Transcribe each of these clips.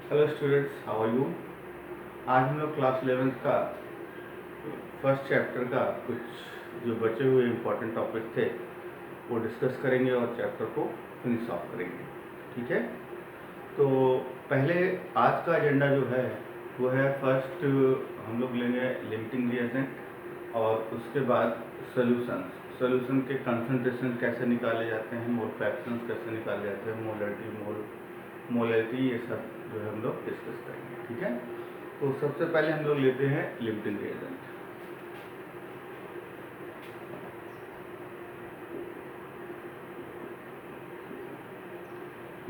Hello students, how are you. आज हम लोग क्लास 11 का फर्स्ट चैप्टर का कुछ जो बचे हुए इम्पोर्टेंट टॉपिक थे वो डिस्कस करेंगे और चैप्टर को फिनिश ऑफ करेंगे। ठीक है, तो पहले आज का एजेंडा जो है वो है फर्स्ट हम लोग लेंगे लिमिटिंग रिएजेंट और उसके बाद सोल्यूशन के कंसंट्रेशन कैसे निकाले जाते हैं, मोल फ्रैक्शंस कैसे निकाले जाते हैं, मोलैरिटी ये सब जो है हम लोग डिस्कस करेंगे। ठीक है, तो सबसे पहले हम लोग लेते हैं लिमिटिंग रिएजेंट।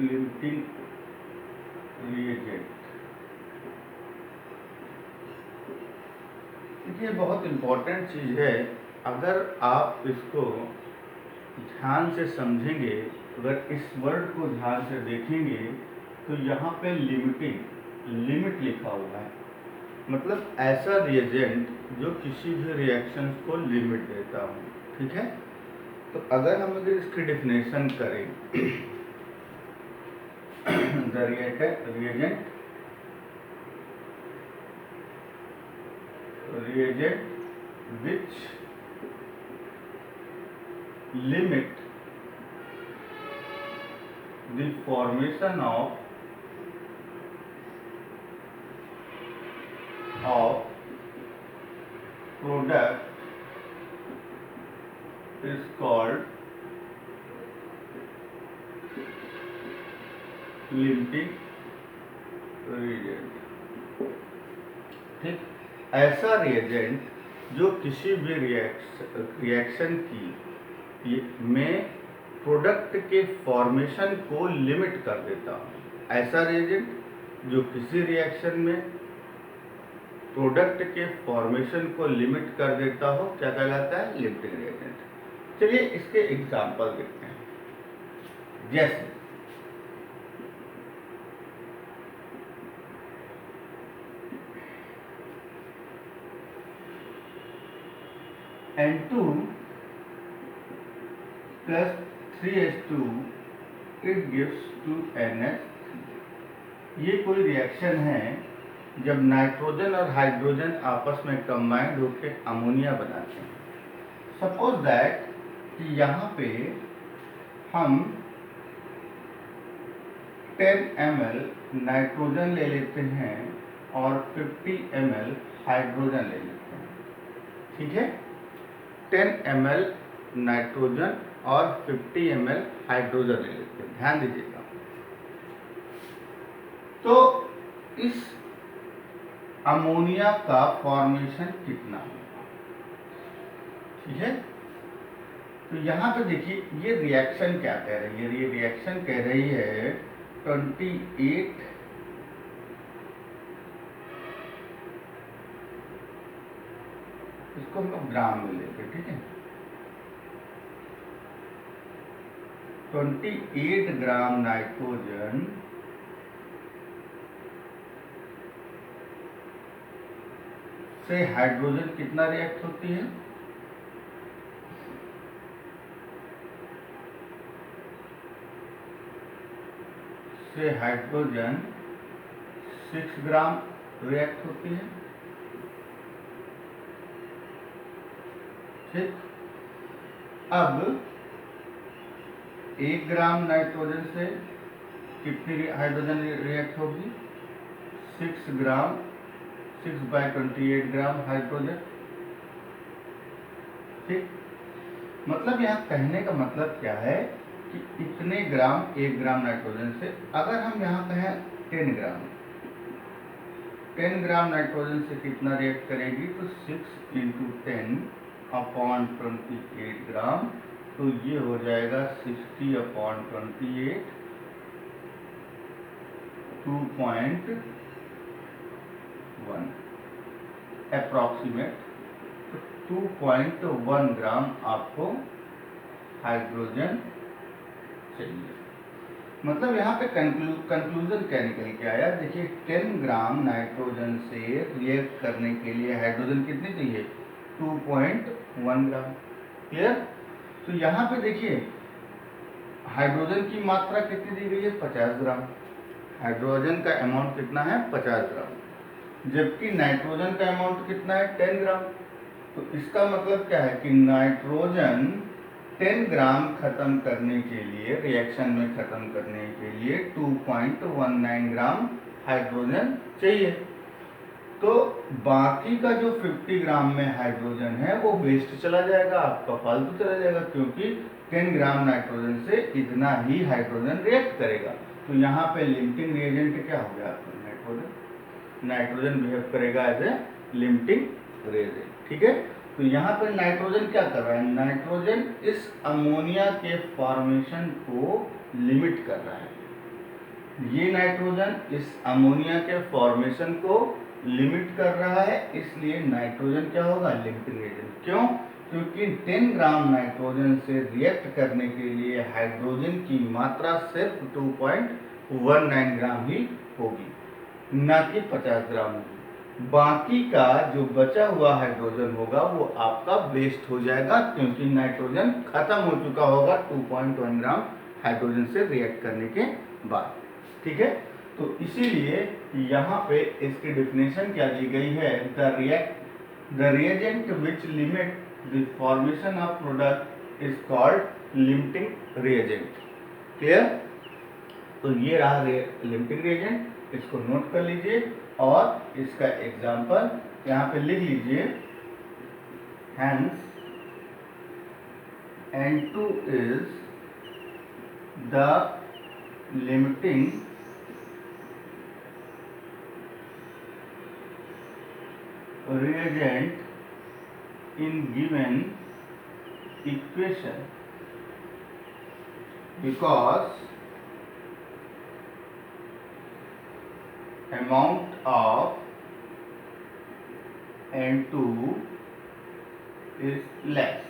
लिमिटिंग रिएजेंट देखिए बहुत इम्पोर्टेंट चीज़ है। अगर आप इसको ध्यान से समझेंगे, अगर इस वर्ड को ध्यान से देखेंगे तो यहाँ पे लिमिट लिखा हुआ है, मतलब ऐसा रिएजेंट जो किसी भी रिएक्शन को लिमिट देता हो। ठीक है, तो अगर हम अगर इसकी डेफिनेशन करें the reagent which limit the formation of product is called limiting reagent। ठीक, ऐसा रिएजेंट जो किसी भी रिएक्शन की में प्रोडक्ट के फॉर्मेशन को लिमिट कर देता हूँ। ऐसा रिएजेंट जो किसी रिएक्शन में प्रोडक्ट के फॉर्मेशन को लिमिट कर देता हो क्या कहलाता है? Limiting reagent. चलिए इसके एग्जांपल देखते हैं। जैसे N2 plus 3H2 it gives 2NH। ये कोई रिएक्शन है जब नाइट्रोजन और हाइड्रोजन आपस में कंबाइंड होकर अमोनिया बनाते हैं। सपोज दैट कि यहाँ पे हम 10 ml नाइट्रोजन ले लेते हैं और 50 ml हाइड्रोजन ले लेते हैं। ठीक है, 10 ml नाइट्रोजन और 50 ml हाइड्रोजन ले लेते हैं। ध्यान दीजिएगा, तो इस अमोनिया का फॉर्मेशन कितना होगा? ठीक है, तो यहाँ पे देखिए ये रिएक्शन क्या कह रही है? ये रिएक्शन कह रही है 28 इसको हम लोग ग्राम में लेते हैं। ठीक है, 28 ग्राम नाइट्रोजन से हाइड्रोजन कितना रिएक्ट होती है? से हाइड्रोजन 6 ग्राम रिएक्ट होती है। ठीक, अब 1 ग्राम नाइट्रोजन से कितनी हाइड्रोजन रिएक्ट होगी? 6 ग्राम, 6/28 ग्राम हाइड्रोजन। ठीक, मतलब यहाँ कहने का मतलब क्या है कि इतने ग्राम 1 ग्राम नाइट्रोजन से, अगर हम यहाँ कहें 10 ग्राम नाइट्रोजन से कितना रिएक्ट करेगी? तो 6 × 10/28 ग्राम, तो ये हो जाएगा 60/28, 2.1 अप्रॉक्सीमेट। तो 2.1 ग्राम आपको हाइड्रोजन चाहिए। मतलब यहाँ पे कंक्लूजन क्या निकल के आया? देखिए 10 ग्राम नाइट्रोजन से रिएक्ट करने के लिए हाइड्रोजन कितनी चाहिए? 2.1 ग्राम। क्लियर? तो यहाँ पे देखिए हाइड्रोजन की मात्रा कितनी दी गई है? 50 ग्राम। हाइड्रोजन का अमाउंट कितना है 50 ग्राम, जबकि नाइट्रोजन का अमाउंट कितना है 10 ग्राम। तो इसका मतलब क्या है कि नाइट्रोजन 10 ग्राम खत्म करने के लिए, रिएक्शन में खत्म करने के लिए 2.19 ग्राम हाइड्रोजन चाहिए। तो बाकी का जो 50 ग्राम में हाइड्रोजन है वो वेस्ट चला जाएगा, आपका फालतू चला जाएगा, क्योंकि 10 ग्राम नाइट्रोजन से इतना ही हाइड्रोजन रिएक्ट करेगा। तो यहाँ पे लिमिटिंग रिएजेंट क्या हो गया आपका नाइट्रोजन, नाइट्रोजन बिहेव करेगा एज ए लिमिटिंग रिएजेंट, ठीक है। तो यहाँ पर नाइट्रोजन क्या कर रहा है, नाइट्रोजन इस अमोनिया के फॉर्मेशन को लिमिट कर रहा है। ये नाइट्रोजन इस अमोनिया के फॉर्मेशन को लिमिट कर रहा है, इसलिए नाइट्रोजन क्या होगा, लिमिटिंग एजेंट। क्यों, क्योंकि 10 ग्राम नाइट्रोजन से रिएक्ट करने के लिए हाइड्रोजन की मात्रा सिर्फ 2.19 ग्राम ही होगी, ना कि 50 ग्राम होगी। बाकी का जो बचा हुआ हाइड्रोजन होगा वो आपका वेस्ट हो जाएगा, क्योंकि नाइट्रोजन खत्म हो चुका होगा 2.1 ग्राम हाइड्रोजन से रिएक्ट करने के बाद, ठीक है। तो इसीलिए यहाँ पे इसकी डेफिनेशन क्या दी गई है, the reagent which limit the formation of product is called limiting reagent. Clear. तो ये रहा लिमिटिंग रिएजेंट, इसको नोट कर लीजिए और इसका एग्जांपल यहाँ पे लिख लीजिए। Hence N2 is the limiting reagent in given equation because amount of N2 is less,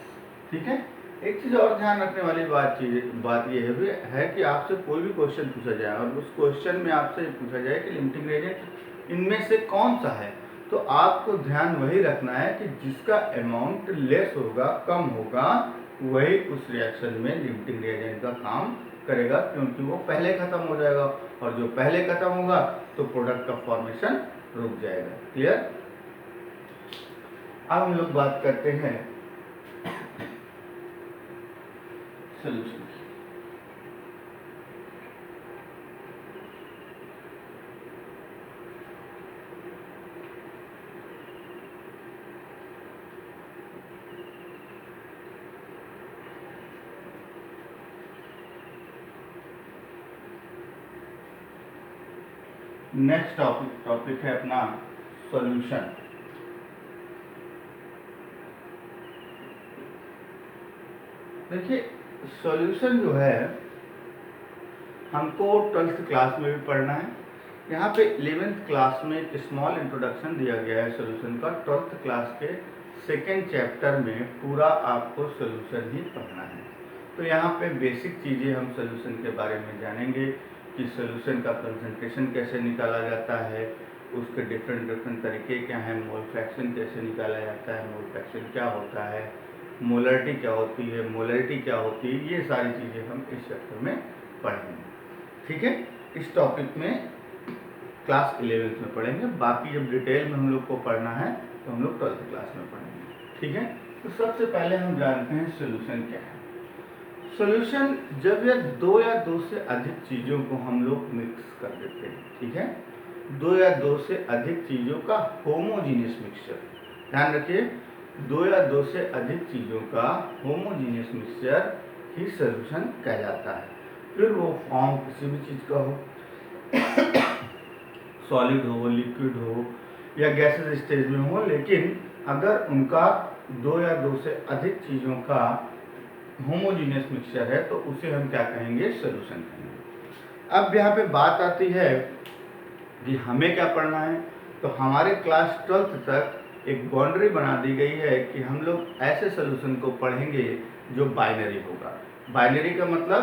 ठीक है। एक चीज और ध्यान रखने वाली बात यह है कि आपसे कोई भी क्वेश्चन पूछा जाए और उस क्वेश्चन में आपसे पूछा जाए कि लिमिटिंग रिएजेंट इनमें से कौन सा है, तो आपको ध्यान वही रखना है कि जिसका अमाउंट लेस होगा, कम होगा, वही उस रिएक्शन में लिमिटिंग रिएजेंट का काम करेगा, क्योंकि वो पहले खत्म हो जाएगा, और जो पहले खत्म होगा तो प्रोडक्ट का फॉर्मेशन रुक जाएगा। क्लियर। अब हम लोग बात करते हैं सॉल्यूशन की। नेक्स्ट टॉपिक है अपना सॉल्यूशन। देखिए सॉल्यूशन जो है हमको 12th क्लास में भी पढ़ना है। यहाँ पे 11th क्लास में एक स्मॉल इंट्रोडक्शन दिया गया है सॉल्यूशन का। 12th क्लास के सेकेंड चैप्टर में पूरा आपको सॉल्यूशन ही पढ़ना है। तो यहाँ पे बेसिक चीज़ें हम सॉल्यूशन के बारे में जानेंगे कि सॉल्यूशन का कंसंट्रेशन कैसे निकाला जाता है, उसके डिफरेंट तरीके क्या हैं, मोल फ्रैक्शन कैसे निकाला जाता है, मोल फ्रैक्शन क्या होता है, मोलरिटी क्या होती है, मोलरिटी क्या होती है, ये सारी चीज़ें हम इस चैप्टर में पढ़ेंगे, ठीक है। इस टॉपिक में क्लास 11th में पढ़ेंगे, बाकी जब डिटेल में हम लोग को पढ़ना है तो हम लोग 12th क्लास में पढ़ेंगे, ठीक है। तो सबसे पहले हम जानते हैं सॉल्यूशन क्या है। सॉल्यूशन जब यह दो या दो से अधिक चीज़ों को हम लोग मिक्स कर देते हैं, ठीक है, दो या दो से अधिक चीज़ों का होमोजीनियस मिक्सचर, ध्यान रखिए, दो या दो से अधिक चीज़ों का होमोजीनियस मिक्सचर ही सॉल्यूशन कहलाता है। फिर वो फॉर्म किसी भी चीज़ का हो, सॉलिड हो, लिक्विड हो या गैसेस स्टेज में हो, लेकिन अगर उनका दो या दो से अधिक चीज़ों का होमोजीनियस मिक्सचर है तो उसे हम क्या कहेंगे, सॉल्यूशन कहेंगे। अब यहाँ पे बात आती है कि हमें क्या पढ़ना है। तो हमारे क्लास 12th तक एक बाउंड्री बना दी गई है कि हम लोग ऐसे सॉल्यूशन को पढ़ेंगे जो बाइनरी होगा। बाइनरी का मतलब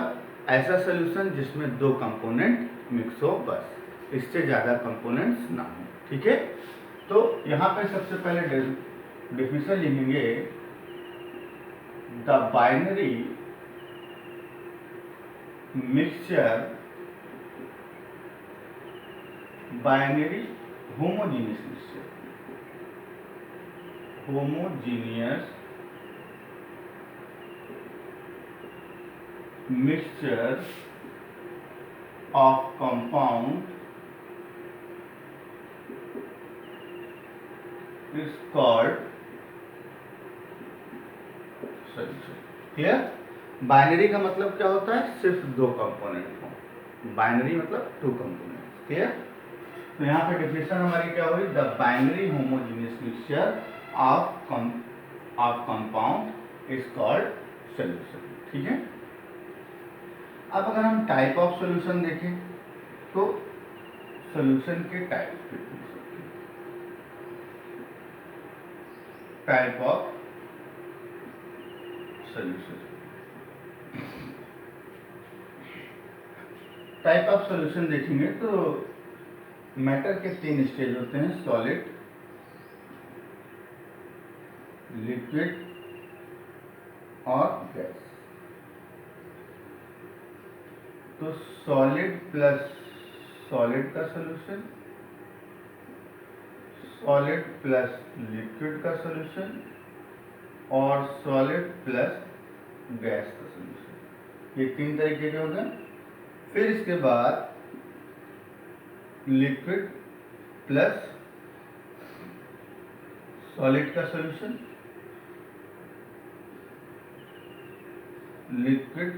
ऐसा सॉल्यूशन जिसमें दो कंपोनेंट मिक्स हो, बस, इससे ज़्यादा कंपोनेंट्स ना हो, ठीक है। तो यहाँ पे सबसे पहले डेफिनेशन लिखेंगे, the binary mixture binary homogeneous mixture, homogeneous mixture of compound is called solution. Clear? Binary का मतलब क्या होता है? सिर्फ दो कंपोनेंट हो। बाइनरी मतलब टू कंपोनेंट। क्लियर? तो यहाँ पे डेफिनेशन हमारी क्या हुई? The binary homogeneous mixture of compound is called solution. ठीक है। अब अगर हम टाइप ऑफ सॉल्यूशन देखें तो सॉल्यूशन के type of solution, type of solution देखेंगे तो मैटर के तीन स्टेज होते हैं, सॉलिड, लिक्विड और गैस। तो सॉलिड प्लस सॉलिड का सॉल्यूशन, सॉलिड प्लस लिक्विड का सॉल्यूशन और सॉलिड प्लस गैस का सॉल्यूशन। ये तीन तरीके के हो गए। फिर इसके बाद लिक्विड प्लस सॉलिड का सॉल्यूशन, लिक्विड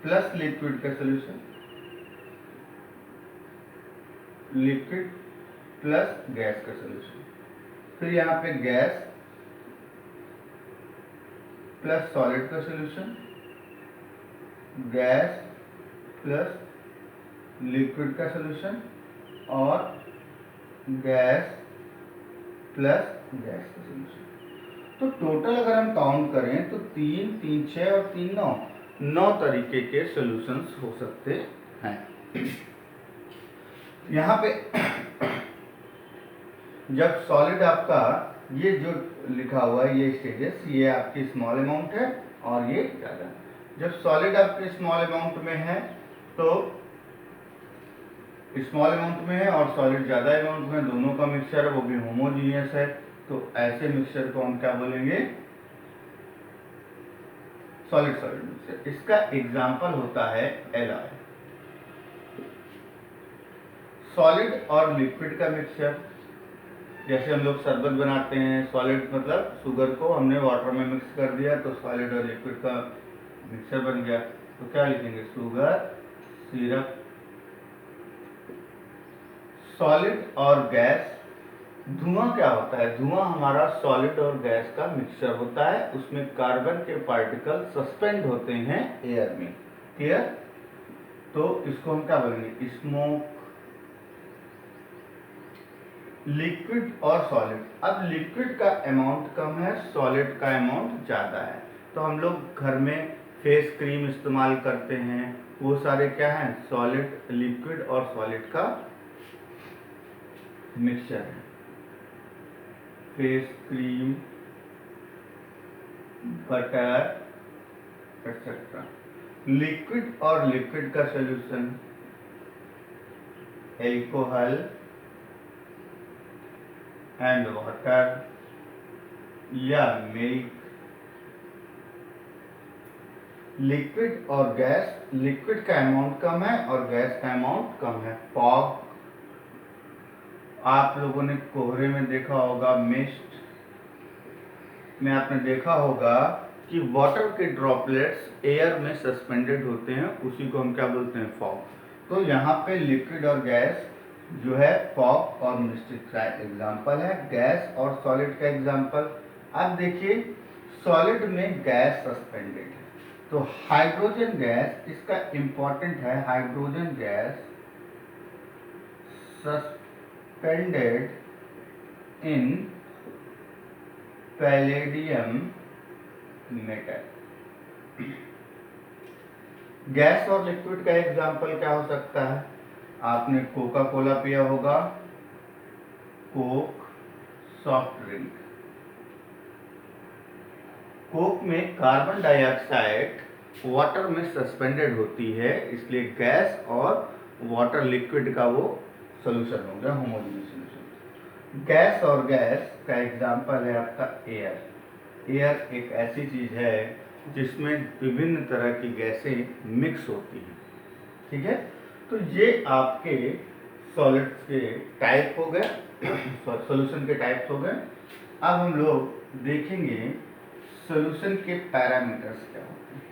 प्लस लिक्विड का सॉल्यूशन, लिक्विड प्लस गैस का सॉल्यूशन। फिर यहाँ पे गैस प्लस सॉलिड का सॉल्यूशन, गैस प्लस लिक्विड का सॉल्यूशन और गैस प्लस गैस का सॉल्यूशन। तो टोटल अगर हम काउंट करें तो 3, 3, 6 और 3, 9 तरीके के सॉल्यूशंस हो सकते हैं। यहाँ पे जब सॉलिड आपका ये जो लिखा हुआ है ये स्टेजेस, ये आपकी स्मॉल अमाउंट है और ये ज़्यादा। जब सॉलिड आपके स्मॉल अमाउंट में है तो स्मॉल अमाउंट में है और सॉलिड ज़्यादा अमाउंट में, दोनों का मिक्सचर है, वो भी होमोजीनियस है, तो ऐसे मिक्सचर को हम क्या बोलेंगे? Solid solid mixture. इसका एग्जाम्पल होता है एलॉय। सॉलिड और लिक्विड का मिक्सचर, जैसे हम लोग शरबत बनाते हैं, सॉलिड मतलब शुगर को हमने वाटर में मिक्स कर दिया तो सॉलिड और लिक्विड का मिक्सचर बन गया। तो क्या लिखेंगे? Sugar, syrup. सॉलिड और गैस, धुआं क्या होता है? धुआं हमारा सॉलिड और गैस का मिक्सचर होता है, उसमें कार्बन के पार्टिकल सस्पेंड होते हैं एयर में। क्लियर? तो इसको हम क्या बोलेंगे? स्मोक। लिक्विड और सॉलिड, अब लिक्विड का अमाउंट कम है, सॉलिड का अमाउंट ज़्यादा है, तो हम लोग घर में फेस क्रीम इस्तेमाल करते हैं, वो सारे क्या हैं? सॉलिड, लिक्विड और सॉलिड का मिक्सचर है। Face cream, butter etcetera. Liquid और लिक्विड का सॉल्यूशन एल्कोहल एंड वाटर या मिल्क। लिक्विड और गैस, लिक्विड का अमाउंट कम है और गैस का अमाउंट कम है। फॉग, आप लोगों ने कोहरे में देखा होगा, मिस्ट में आपने देखा होगा कि वाटर के ड्रॉपलेट्स एयर में सस्पेंडेड होते हैं, उसी को हम क्या बोलते हैं? फॉग। तो यहाँ पे लिक्विड और गैस जो है फॉग और मिस्ट का एग्जाम्पल है, गैस और सॉलिड का एग्जाम्पल। अब देखिए सॉलिड में गैस सस्पेंडेड है, तो हाइड्रोजन गैस इसका इंपॉर्टेंट है। Hydrogen gas suspended in palladium metal. Gas और लिक्विड का एग्जाम्पल क्या हो सकता है? आपने कोका कोला पिया होगा, कोक, सॉफ्ट ड्रिंक। कोक में कार्बन डाइऑक्साइड वाटर में सस्पेंडेड होती है, इसलिए गैस और वाटर लिक्विड का वो सोल्यूशन हो गया, होमोजेनियस सोल्यूशन। गैस और गैस का एग्जांपल है आपका एयर। एयर एक ऐसी चीज है जिसमें विभिन्न तरह की गैसें मिक्स होती हैं, ठीक है। तो ये आपके सॉलिड्स के टाइप हो गए, सॉल्यूशन के टाइप्स हो गए। अब हम लोग देखेंगे सॉल्यूशन के पैरामीटर्स क्या होते हैं।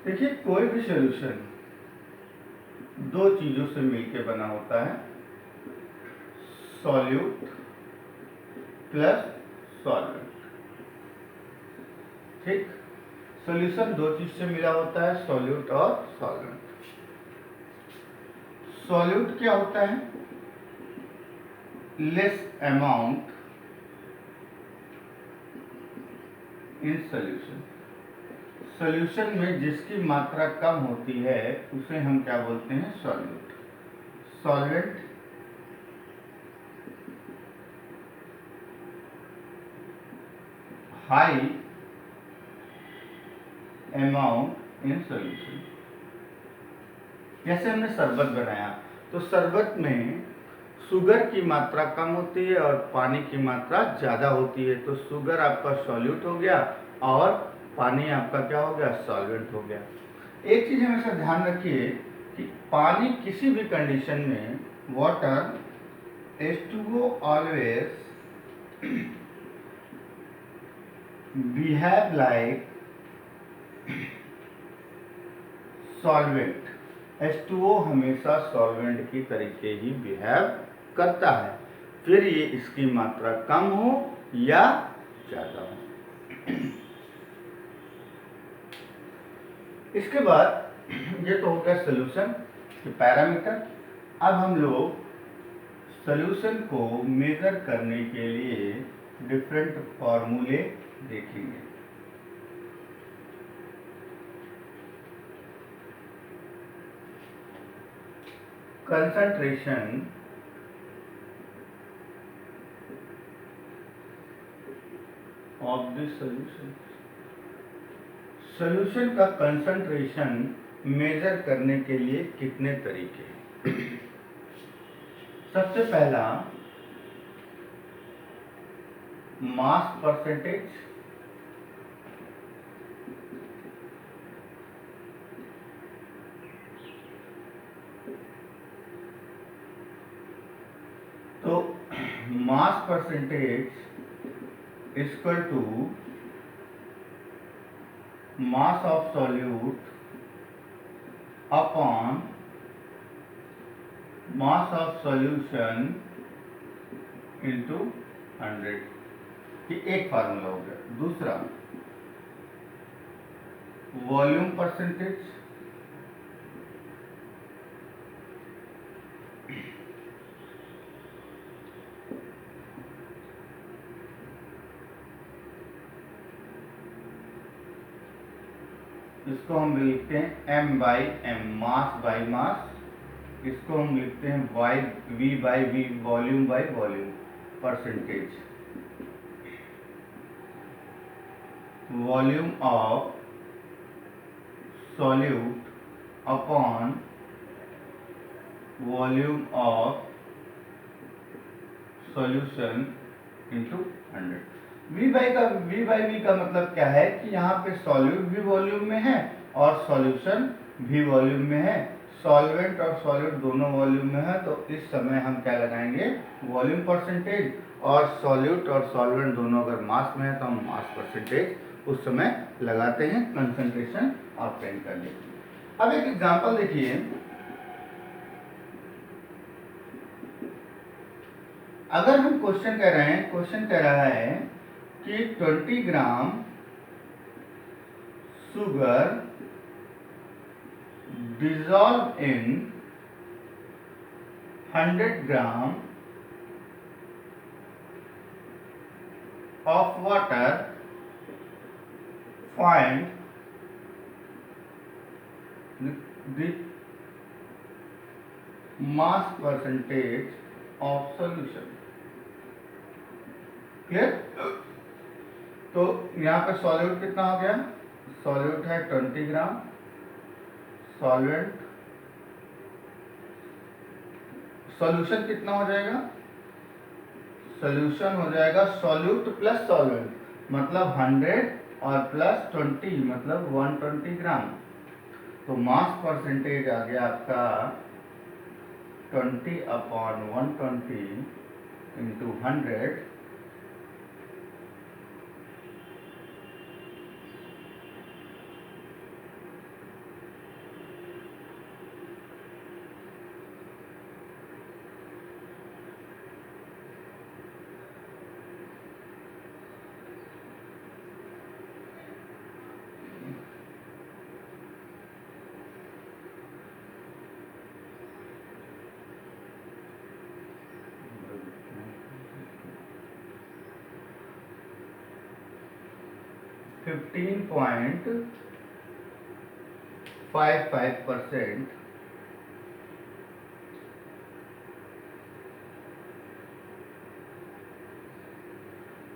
देखिए, कोई भी सॉल्यूशन दो चीजों से मिलकर बना होता है, सॉल्यूट प्लस सॉल्वेंट, ठीक। सॉल्यूशन दो चीज से मिला होता है, सॉल्यूट और सॉल्वेंट। सॉल्यूट क्या होता है? Less amount in solution. Solution में जिसकी मात्रा कम होती है उसे हम क्या बोलते हैं? Solute. Solvent high amount in solution. जैसे हमने शरबत बनाया तो शरबत में शुगर की मात्रा कम होती है और पानी की मात्रा ज़्यादा होती है, तो शुगर आपका सॉल्यूट हो गया और पानी आपका क्या हो गया? सॉल्वेंट हो गया। एक चीज़ हमेशा ध्यान रखिए कि पानी किसी भी कंडीशन में, water H2O always behave like solvent. H2O हमेशा सॉल्वेंट की तरीके ही बिहेव करता है, फिर ये इसकी मात्रा कम हो या ज़्यादा हो। इसके बाद ये तो हो गया सॉल्यूशन के पैरामीटर। अब हम लोग सॉल्यूशन को मेजर करने के लिए डिफरेंट फॉर्मूले देखेंगे। Concentration of the solution. Solution का कंसंट्रेशन मेजर करने के लिए कितने तरीके हैं? सबसे पहला मास परसेंटेज, तो mass percentage equal to mass of solute upon mass of solution into 100। ये एक फार्मूला हो गया। दूसरा वॉल्यूम परसेंटेज, इसको हम लिखते हैं m by m, mass by mass. इसको हम लिखते हैं v by v, volume by volume. Percentage volume of solute upon volume of solution into 100। v by v का मतलब क्या है कि यहाँ पे सॉल्यूट भी वॉल्यूम में है और सॉल्यूशन भी वॉल्यूम में है। सॉल्वेंट और सॉल्यूट दोनों वॉल्यूम में है, तो इस समय हम क्या लगाएंगे? Volume percentage. और सॉल्यूट और सॉल्वेंट दोनों अगर मास में है तो हम मास परसेंटेज उस समय लगाते हैं कंसंट्रेशन ऑब्टेन करने के लिए। अब एक एग्जांपल देखिए। अगर हम क्वेश्चन कह रहे हैं, क्वेश्चन कह रहा है कि 20 gram sugar dissolve in 100 gram of water, find the mass percentage of solution. Clear? तो यहाँ पे सॉल्यूट कितना हो गया? सॉल्यूट है 20 ग्राम। सॉल्वेंट सॉल्यूशन कितना हो जाएगा? सॉल्यूशन हो जाएगा सॉल्यूट प्लस सॉल्वेंट, मतलब 100 और प्लस 20 मतलब 120 ग्राम। तो मास परसेंटेज आ गया आपका 20/120 इंटू 100 15.55%।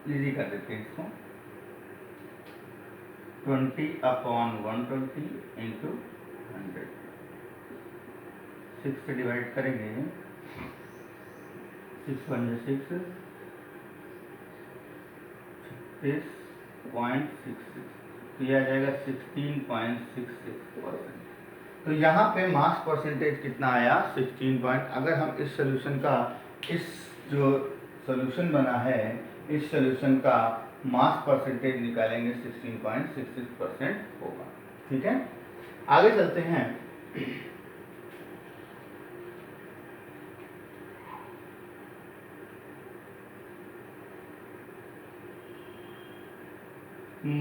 इजी कर देते हैं इसको। 20/120 इंटू 100, 6 से डिवाइड करेंगे, 6 1 6, 36.66, तो यह आ जाएगा 16.66%। तो यहाँ पे मास परसेंटेज कितना आया? 16 अगर हम इस सोल्यूशन का, इस जो सोल्यूशन बना है, इस सोल्यूशन का मास परसेंटेज निकालेंगे 16.66% होगा। ठीक है, आगे चलते हैं।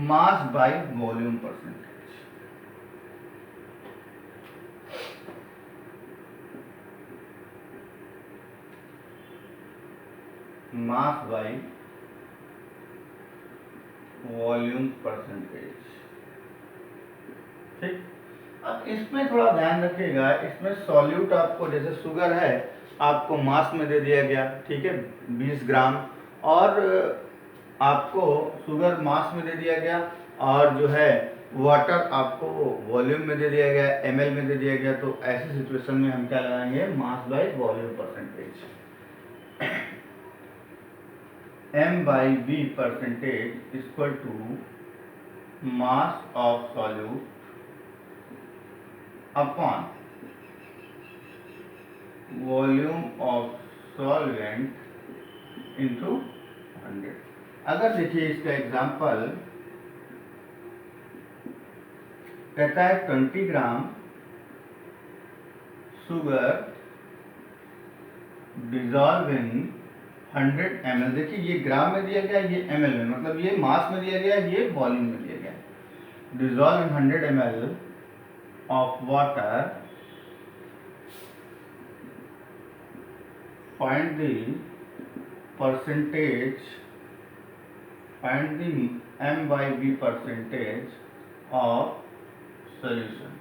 मास by volume percentage. Mass by volume percentage. ठीक, अब इसमें थोड़ा ध्यान रखिएगा, इसमें सॉल्यूट आपको, जैसे शुगर है आपको मास में दे दिया गया, ठीक है 20 ग्राम, और आपको शुगर मास में दे दिया गया, और जो है वाटर आपको वॉल्यूम में दे दिया गया, ml में दे दिया गया। तो ऐसी सिचुएशन में हम क्या लगाएंगे? Mass by volume percentage. m/v percentage equal to mass of solute upon volume of solvent into 100। अगर देखिए इसका एग्जाम्पल कहता है 20 gram sugar dissolve in 100 ml। देखिए ये ग्राम में दिया गया, ये ml में, मतलब ये मास में दिया गया, ये वॉल्यूम में दिया गया। Dissolve in 100 ml of water, find the percentage, find the m/v percentage of solution.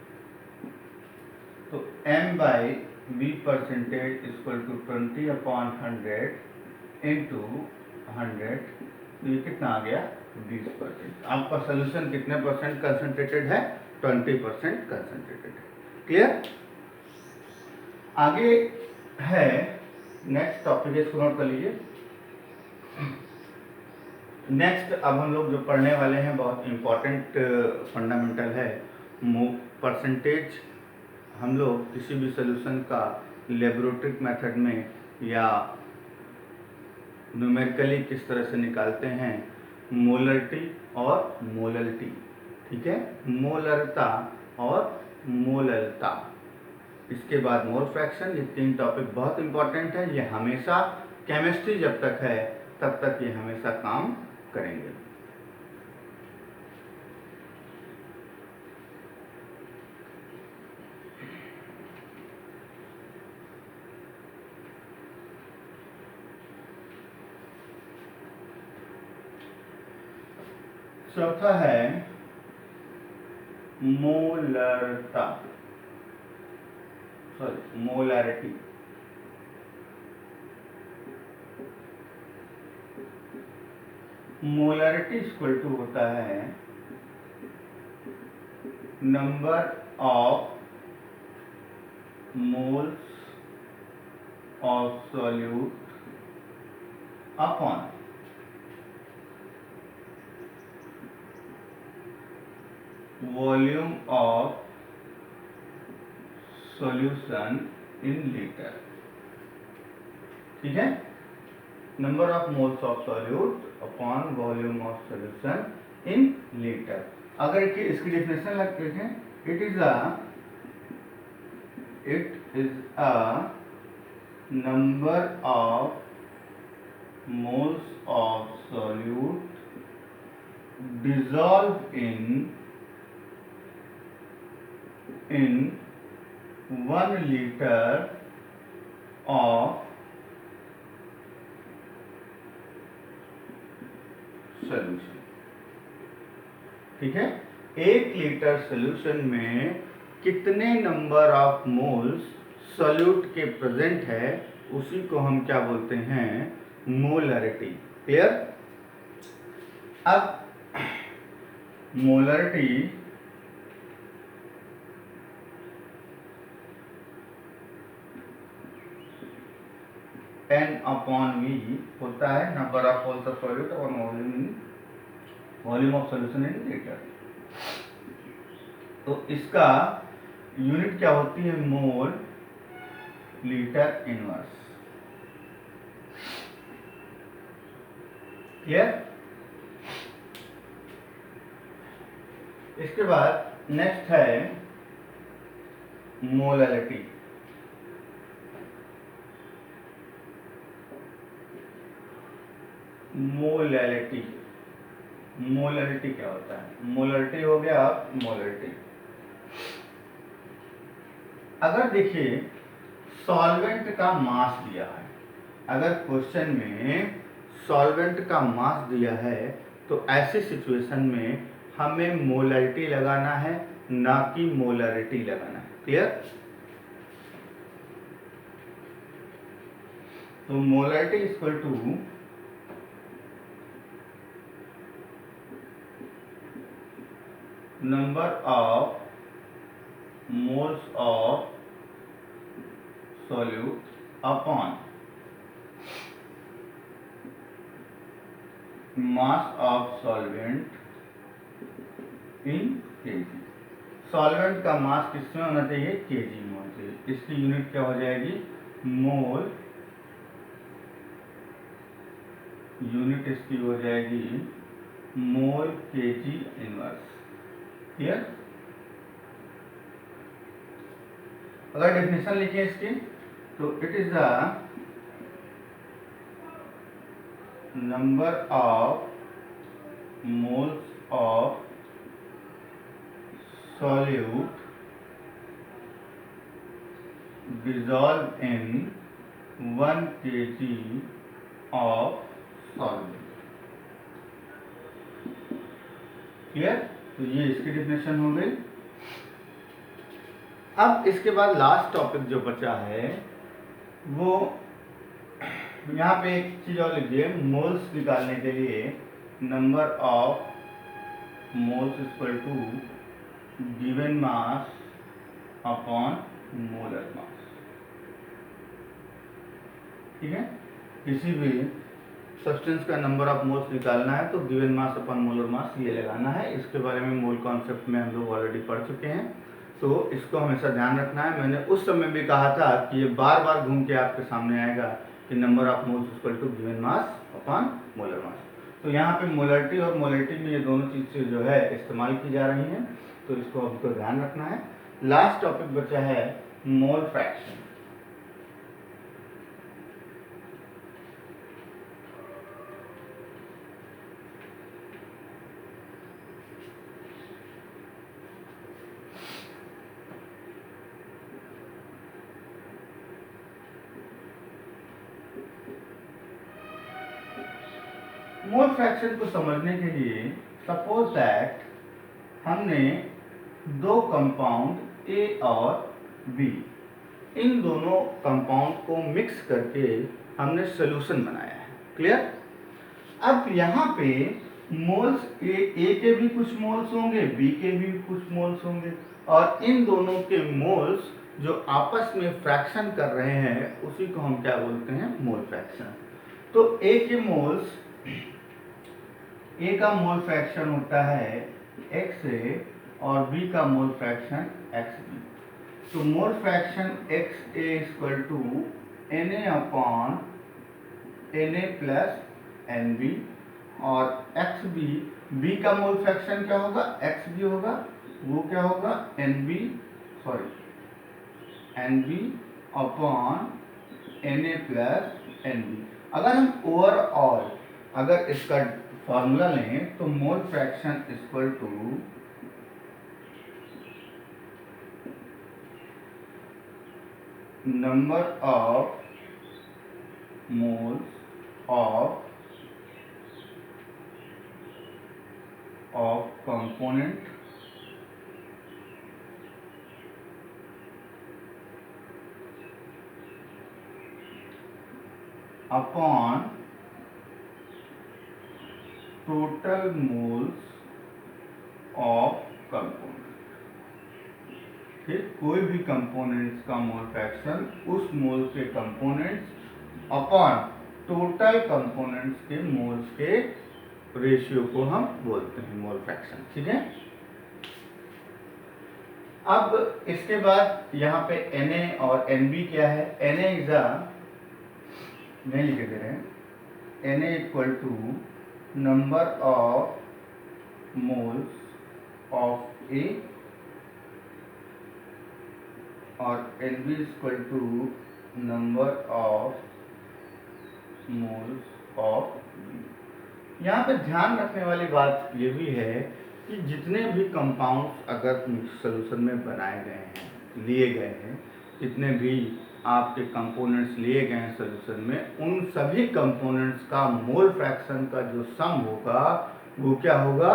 तो m/v percentage equal to 20/100 into 100, तो ये कितना आ गया? 20%। आपका सोल्यूशन कितने परसेंट कंसंट्रेटेड है? 20% कंसंट्रेटेड है। क्लियर? आगे है नेक्स्ट टॉपिक, इसको नोट कर लीजिए। नेक्स्ट अब हम लोग जो पढ़ने वाले हैं बहुत इंपॉर्टेंट फंडामेंटल है, परसेंटेज। हम लोग किसी भी सोल्यूशन का लेबोरेटरी मेथड में या न्यूमेरिकली किस तरह से निकालते हैं, मोलरिटी और मोललिटी। ठीक है, मोलरता और मोललता, इसके बाद मोल फ्रैक्शन। ये 3 टॉपिक बहुत इंपॉर्टेंट है। ये हमेशा केमिस्ट्री जब तक है तब तक ये हमेशा काम करेंगे। चौथा है मोलरता, sorry molarity. Molarity equal to होता है number of moles of solute upon volume of solution in litre. ठीक है, number of moles of solute upon volume of solution in litre. अगर इसकी डेफिनेशन लगते हैं, it is a number of moles of solute dissolved in 1 liter of solution. ठीक है, 1 litre solution में कितने नंबर ऑफ मोल्स सॉल्यूट के present है, उसी को हम क्या बोलते हैं, मोलरिटी। क्लियर। अब मोलरिटी N अपॉन V होता है number of moles of solute और volume of solution in litre. तो इसका यूनिट क्या होती है, मोल लीटर इनवर्स। क्लियर। इसके बाद नेक्स्ट है मोलरिटी। मोलरिटी मोलरिटी क्या होता है, मोलरिटी हो गया मोलरिटी। अगर देखिए सॉल्वेंट का मास दिया है, अगर क्वेश्चन में सॉल्वेंट का मास दिया है, तो ऐसी सिचुएशन में हमें मोलरिटी लगाना है, ना कि मोलरिटी लगाना है। क्लियर। तो molarity equal to number of moles of solute upon mass of solvent in kg। Solvent का मास किसमें होना चाहिए, केजी में होना चाहिए। इसकी यूनिट क्या हो जाएगी, मोल। यूनिट इसकी हो जाएगी मोल केजी इनवर्स। क्लियर। अगर डेफिनेशन लिखिए इसकी, तो it is the number of moles of solute dissolved in 1 kg of solvent। Clear. तो ये इसकी डेफिनेशन हो गई। अब इसके बाद लास्ट टॉपिक जो बचा है, वो यहाँ पे एक चीज और लिखिए, मोल्स निकालने के लिए number of moles equal to given mass upon molar mass. ठीक है, किसी भी सब्सटेंस का नंबर ऑफ मोल्स निकालना है तो गिवन मास अपॉन मोलर मास ये लगाना है। इसके बारे में मोल कॉन्सेप्ट में हम लोग ऑलरेडी पढ़ चुके हैं, तो इसको हमेशा ध्यान रखना है। मैंने उस समय भी कहा था कि ये बार बार घूम के आपके सामने आएगा कि number of moles equal to given mass upon molar mass. तो यहाँ पे मोलरिटी और मोलरिटी में ये दोनों चीज़ें जो है इस्तेमाल की जा रही हैं, तो इसको हमको ध्यान रखना है। लास्ट टॉपिक बचा है मोल फ्रैक्शन। मोल फ्रैक्शन को समझने के लिए सपोज दैट हमने दो कंपाउंड ए और बी, इन दोनों कंपाउंड को मिक्स करके हमने सॉल्यूशन बनाया है। क्लियर। अब यहाँ पे मोल्स ए के भी कुछ मोल्स होंगे, बी के भी कुछ मोल्स होंगे, और इन दोनों के मोल्स जो आपस में फ्रैक्शन कर रहे हैं उसी को हम क्या बोलते हैं, मोल फ्रैक्शन। तो ए के मोल्स, ए का मोल फ्रैक्शन होता है XA और बी का मोल फ्रैक्शन XB। तो mole fraction XA equal to Na upon Na plus Nb, और XB, B का मोल फ्रैक्शन क्या होगा, XB होगा, वो क्या होगा Nb upon Na plus Nb। अगर हम ओवरऑल अगर इसका फॉर्मूला लें तो mole fraction equal to number of moles of component upon total moles of component। ठीक, कोई भी कंपोनेंट्स का मोल फ्रैक्शन उस मोल के कंपोनेंट्स अपॉन टोटल कंपोनेंट्स के मोल्स के रेशियो को हम बोलते हैं मोल फ्रैक्शन। ठीक है, अब इसके बाद यहाँ पे Na और Nb क्या है, Na इज नहीं लिखे दे रहे हैं, Na equal to number of moles of A और Nb equal to number of moles of B। यहाँ पे ध्यान रखने वाली बात ये भी है कि जितने भी कंपाउंड्स अगर सॉल्यूशन में बनाए गए हैं, लिए गए हैं, जितने भी आपके कंपोनेंट्स लिए गए हैं सॉल्यूशन में, उन सभी कंपोनेंट्स का मोल फ्रैक्शन का जो सम होगा वो क्या होगा,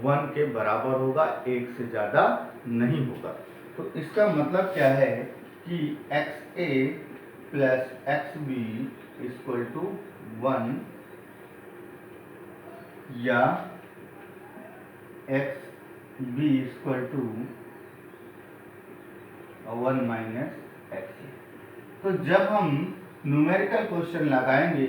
1 के बराबर होगा, 1 से ज़्यादा नहीं होगा। तो इसका मतलब क्या है कि XA plus XB equal to 1 या XB equal to 1 minus XA। तो जब हम न्यूमेरिकल क्वेश्चन लगाएंगे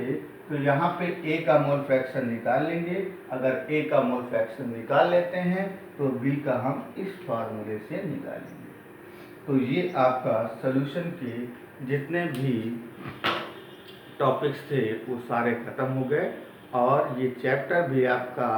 तो यहाँ पे A का मोल फ्रैक्शन निकाल लेंगे, अगर A का मोल फ्रैक्शन निकाल लेते हैं तो B का हम इस फार्मूले से निकालेंगे। तो ये आपका सॉल्यूशन के जितने भी टॉपिक्स थे वो सारे खत्म हो गए, और ये चैप्टर भी आपका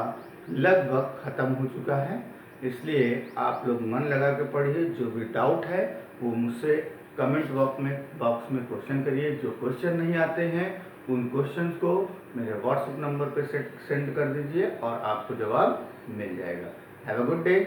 लगभग ख़त्म हो चुका है। इसलिए आप लोग मन लगा के पढ़िए, जो भी डाउट है वो मुझसे कमेंट बॉक्स में क्वेश्चन करिए। जो क्वेश्चन नहीं आते हैं उन क्वेश्चन को मेरे व्हाट्सएप नंबर पे सेंड कर दीजिए और आपको जवाब मिल जाएगा। Have a good day.